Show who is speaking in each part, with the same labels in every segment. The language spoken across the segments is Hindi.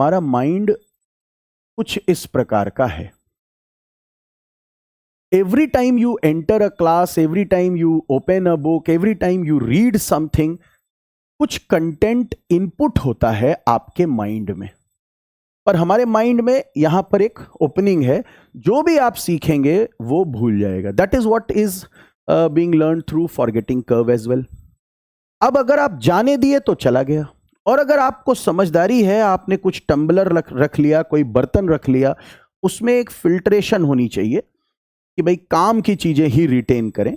Speaker 1: हमारा माइंड कुछ इस प्रकार का है। Every time you enter a class, every time you open a book, every time you read something, कुछ कंटेंट इनपुट होता है आपके माइंड में। पर हमारे माइंड में यहां पर एक ओपनिंग है, जो भी आप सीखेंगे वो भूल जाएगा। That is what is being learn through forgetting curve as well. अब अगर आप जाने दिए तो चला गया, और अगर आपको समझदारी है, आपने कुछ टम्बलर रख लिया, कोई बर्तन रख लिया, उसमें एक फिल्ट्रेशन होनी चाहिए कि भाई काम की चीजें ही रिटेन करें।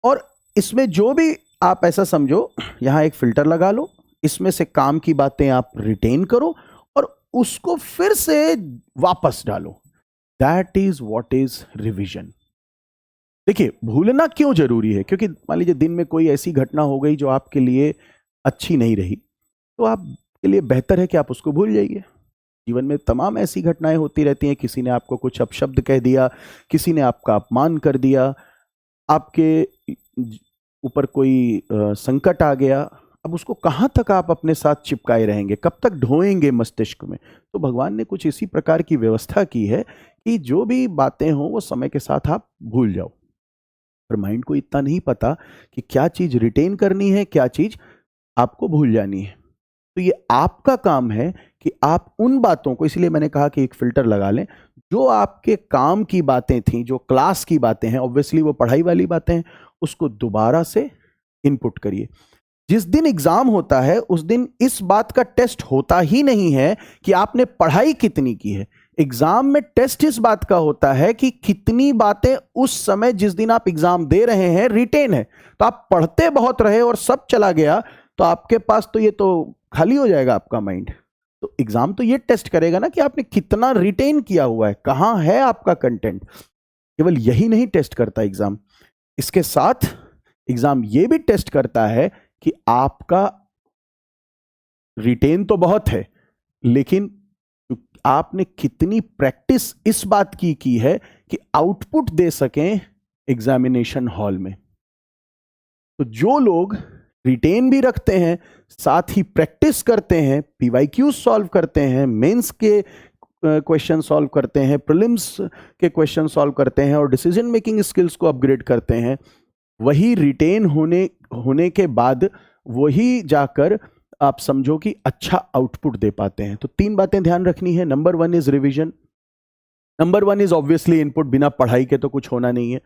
Speaker 1: और इसमें जो भी आप ऐसा समझो, यहां एक फिल्टर लगा लो, इसमें से काम की बातें आप रिटेन करो और उसको फिर से वापस डालो। That is what is revision. देखिए, भूलना क्यों जरूरी है? क्योंकि मान लीजिए दिन में कोई ऐसी घटना हो गई जो आपके लिए अच्छी नहीं रही, तो आपके लिए बेहतर है कि आप उसको भूल जाइए। जीवन में तमाम ऐसी घटनाएं होती रहती हैं। किसी ने आपको कुछ अपशब्द कह दिया, किसी ने आपका अपमान कर दिया, आपके ऊपर कोई संकट आ गया। अब उसको कहाँ तक आप अपने साथ चिपकाए रहेंगे, कब तक ढोएंगे मस्तिष्क में? तो भगवान ने कुछ इसी प्रकार की व्यवस्था की है कि जो भी बातें हों वो समय के साथ आप भूल जाओ। पर माइंड को इतना नहीं पता कि क्या चीज रिटेन करनी है, क्या चीज आपको भूल जानी है। तो ये आपका काम है कि आप उन बातों को, इसलिए मैंने कहा कि एक फिल्टर लगा लें, जो आपके काम की बातें थी, जो क्लास की बातें हैं, ऑब्वियसली वो पढ़ाई वाली बातें हैं, उसको दोबारा से इनपुट करिए। जिस दिन एग्जाम होता है उस दिन इस बात का टेस्ट होता ही नहीं है कि आपने पढ़ाई कितनी की है। एग्जाम में टेस्ट इस बात का होता है कि कितनी बातें उस समय जिस दिन आप एग्जाम दे रहे हैं रिटेन है। तो आप पढ़ते बहुत रहे और सब चला गया तो आपके पास तो ये तो खाली हो जाएगा आपका माइंड। तो एग्जाम तो ये टेस्ट करेगा ना कि आपने कितना रिटेन किया हुआ है, कहां है आपका कंटेंट। केवल यही नहीं टेस्ट करता एग्जाम, इसके साथ एग्जाम ये भी टेस्ट करता है कि आपका रिटेन तो बहुत है, लेकिन आपने कितनी प्रैक्टिस इस बात की है कि आउटपुट दे सकें एग्जामिनेशन हॉल में। तो जो लोग रिटेन भी रखते हैं, साथ ही प्रैक्टिस करते हैं, पीवाईक्यू सॉल्व करते हैं, मेंस के क्वेश्चन सॉल्व करते हैं, प्रीलिम्स के क्वेश्चन सॉल्व करते हैं और डिसीजन मेकिंग स्किल्स को अपग्रेड करते हैं, वही रिटेन होने के बाद वही जाकर आप समझो कि अच्छा आउटपुट दे पाते हैं। तो 3 बातें ध्यान रखनी है। Number 1 is revision, number 1 is obviously input, बिना पढ़ाई के तो कुछ होना नहीं है।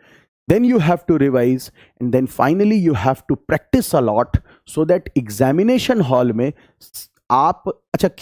Speaker 1: Then you have to revise and then finally you have to practice a lot so that examination hall में आप, अच्छा क्यों